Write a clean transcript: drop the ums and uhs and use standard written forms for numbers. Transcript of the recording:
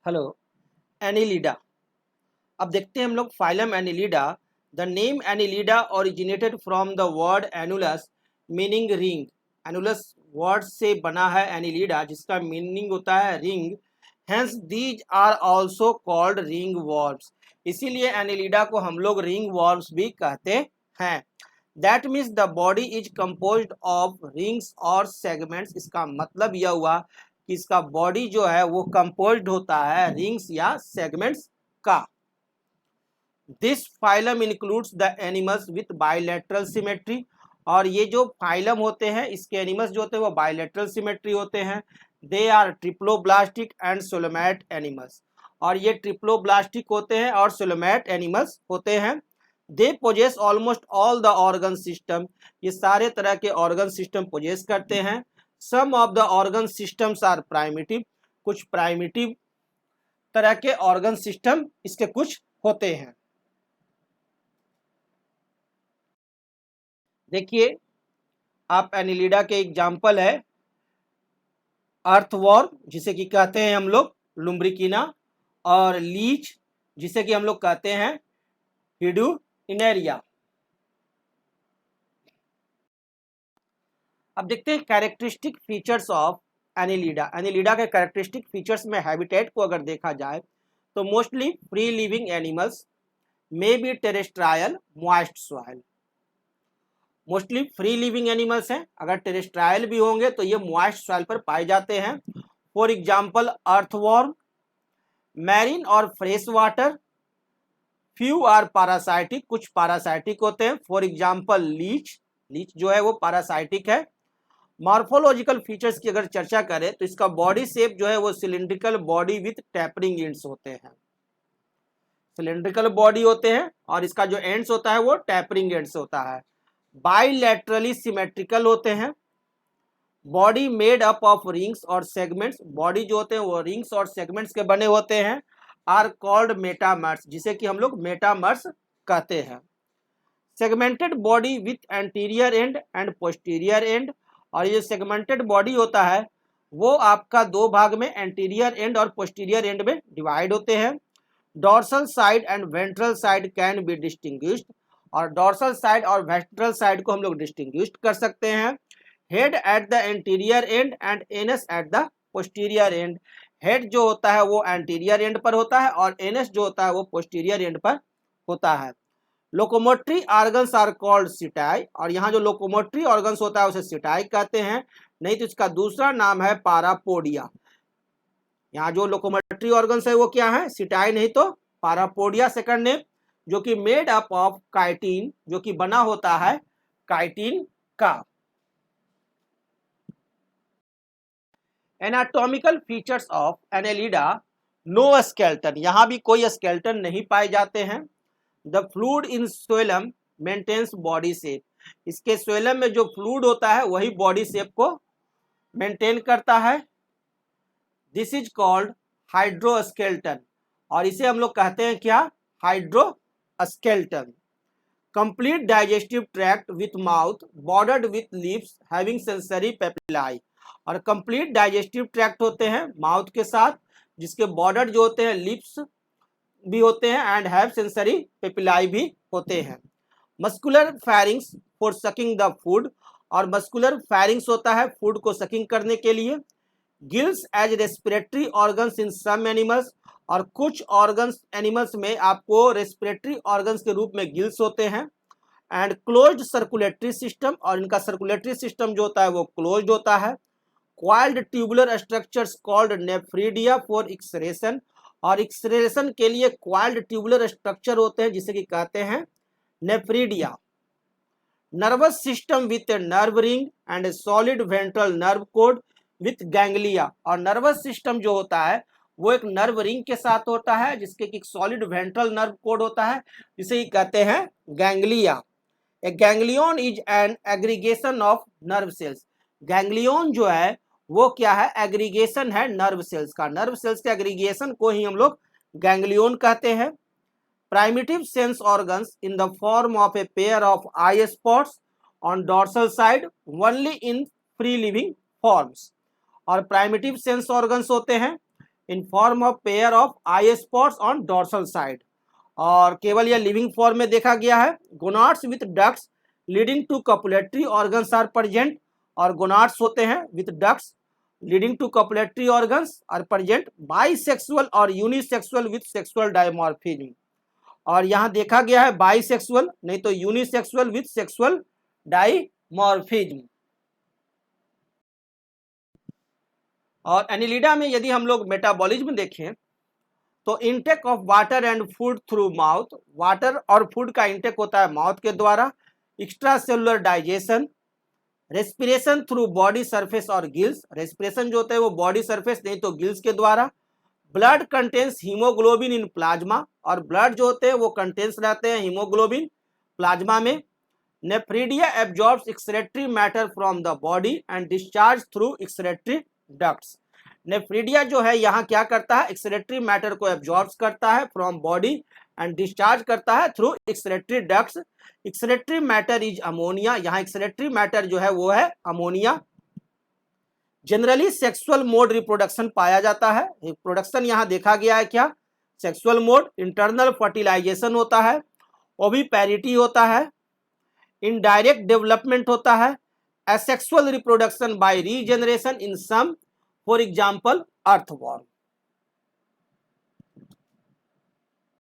Hello. Annelida. अब देखते हैं हम लोग phylum Annelida. The name Annelida originated from the word annulus meaning ring. Annulus word से बना है एनिलिडा, जिसका मीनिंग होता है ring. Hence these are also called ring worms. इसीलिए एनिलिडा को हम लोग रिंग वर्ब्स भी कहते हैं। That means the body is composed of rings और सेगमेंट्स। इसका मतलब यह हुआ कि इसका बॉडी जो है वो कंपोज्ड होता है रिंग्स या सेगमेंट्स का। This phylum includes the animals with bilateral symmetry. और ये जो फाइलम होते हैं इसके एनिमल्स जो होते हैं वो बाइलेटरल सिमेट्री होते हैं। They are triploblastic and coelomate animals. और ये ट्रिप्लोब्लास्टिक होते हैं और सोलोमैट एनिमल्स होते हैं। They possess almost all the organ system. ये सारे तरह के ऑर्गन सिस्टम पोजेस करते हैं। Some of the organ systems are primitive. कुछ प्राइमिटिव तरह के ऑर्गन सिस्टम इसके कुछ होते हैं। देखिए, आप एनिलिडा के एग्जाम्पल है अर्थवॉर्म, जिसे कि कहते हैं हम लोग लुम्ब्रिकिना, और लीच, जिसे कि हम लोग कहते हैं हिडुइनेरिया। अब देखते हैं characteristic features of Annelida. Annelida के कैरेक्टरिस्टिक फीचर्स में हैबिटेट को अगर देखा जाए तो mostly free living animals, may be terrestrial, moist soil. Mostly free living animals हैं। अगर टेरेस्ट्रायल भी होंगे तो ये मॉइस्ट सॉइल पर पाए जाते हैं। फॉर एग्जाम्पल अर्थवॉर्म, मैरीन और fresh water. Few are parasitic, कुछ पारासाइटिक होते हैं। फॉर एग्जाम्पल लीच, लीच जो है वो पारासाइटिक है। मॉर्फोलॉजिकल फीचर्स की अगर चर्चा करें तो इसका बॉडी शेप जो है वो cylindrical body with tapering ends होते हैं। सिलिंड्रिकल बॉडी होते हैं और इसका जो एंड्स होता है वो टैपरिंग एंड्स होता है। बाइलैटरली सिमेट्रिकल होते हैं। Body made up of rings और सेगमेंट्स। बॉडी जो होते हैं वो रिंग्स और सेगमेंट्स के बने होते हैं। आर कॉल्ड मेटामर्स, जिसे कि हम लोग मेटामर्स कहते हैं। Segmented body with anterior and and posterior and. और ये सेगमेंटेड बॉडी होता है वो आपका दो भाग में एंटीरियर एंड और पोस्टीरियर एंड में डिवाइड होते हैं। Dorsal side and ventral side can be distinguished. और डॉर्सल साइड और वेंट्रल साइड को हम लोग डिस्टिंग्विश्ड कर सकते हैं। Head at the anterior and and anus at the posterior and. Head जो होता है वो एंटीरियर एंड पर होता है और एनस जो होता है वो पोस्टीरियर एंड पर होता है। Locomotory organs are called सिटाई। और यहाँ जो लोकोमोटरी ऑर्गन्स होता है उसे सिटाई कहते हैं, नहीं तो इसका दूसरा नाम है पारापोडिया। यहाँ जो लोकोमोटरी ऑर्गन्स है वो क्या है, सिटाई नहीं तो पारापोडिया सेकंड नेम, जो कि मेड अप ऑफ काइटिन, जो कि बना होता है काइटिन का। Anatomical features of Annelida, no skeleton. यहाँ भी कोई स्केलेटन नहीं पाए जाते हैं। The fluid in coelom maintains body shape. इसके सोइलम में जो फ्लूइड होता है वही बॉडी शेप को मेंटेन करता है। This is called hydroskeleton. और इसे हम लोग कहते हैं क्या, hydroskeleton. Complete digestive tract with mouth bordered with lips having sensory papillae. और कंप्लीट डाइजेस्टिव ट्रैक्ट होते हैं माउथ के साथ, जिसके बॉर्डर जो होते हैं लिप्स भी होते हैं एंड हैव सेंसरी पेपिलाई भी होते हैं। Muscular pharynx for sucking the food. और मस्कुलर फैरिंग्स होता है फूड को सकिंग करने के लिए। Gills as respiratory organs in some animals. और कुछ ऑर्गन्स एनिमल्स में आपको रेस्पिरेटरी ऑर्गन्स के रूप में गिल्स होते हैं। And closed circulatory system. और इनका सर्कुलेटरी सिस्टम जो होता है वो क्लोज्ड होता है। Coiled tubular structures called nephridia for एक्सरेशन। और एक्सरेशन के लिए क्वाइल्ड ट्यूबुलर स्ट्रक्चर होते हैं जिसे कि कहते हैं nephridia. Nervous system with nerve ring and solid ventral nerve code with ganglia. और नर्वस सिस्टम जो होता है वो एक नर्व रिंग के साथ होता है जिसके कि सॉलिड वेंट्रल नर्व कोड होता है जिसे कहते हैं ganglia. A ganglion is an aggregation of nerve cells. Ganglion जो है वो क्या है, एग्रीगेशन है नर्व सेल्स का। नर्व सेल्स के एग्रीगेशन को ही हम लोग गैंग्लियन कहते हैं। Primitive sense organs in the form of a pair of I spots on dorsal side only in free living forms. और प्राइमिटिव सेंस ऑर्गन्स होते हैं in form of pair of I spots on dorsal side, और केवल यह living form में देखा गया है। Gonads with ducts leading to copulatory organs are present, और गोनाड्स होते हैं with ducts leading to copulatory organs are present, bisexual और यूनिसेक्सुअल विथ सेक्सुअल डायमॉर्फिज्म, और यहां देखा गया है बाइसेक्सुअल, नहीं तो यूनिसेक्सुअल विथ सेक्सुअल डायमॉर्फिज्म। और एनिलिडा में यदि हम लोग मेटाबॉलिज्म देखें तो intake of water and food through mouth, water और फूड का इनटेक होता है माउथ के द्वारा, extra cellular digestion, respiration through body surface और गिल्स, रेस्पिरेशन जो होता है वो बॉडी सरफेस नहीं तो गिल्स के द्वारा, blood contains haemoglobin in plasma, और ब्लड जो होते हैं वो कंटेन्स रहते हैं हीमोग्लोबिन प्लाज्मा में, nephridia absorbs excretory matter from the body and discharge through excretory ducts, nephridia जो है यहाँ क्या करता है, एक्सक्रीटरी मैटर को एब्जॉर्ब करता है फ्रॉम बॉडी एंड डिस्चार्ज करता है through excretory ducts, excretory matter is ammonia, यहाँ एक्सक्रीटरी मैटर जो है वो है ammonia. Generally sexual mode reproduction पाया जाता है, रिप्रोडक्शन यहाँ देखा गया है क्या, सेक्सुअल मोड, इंटरनल फर्टिलाइजेशन होता है, ओविपैरिटी होता है, इनडायरेक्ट डेवलपमेंट होता है, asexual reproduction by regeneration in some, for example earthworm.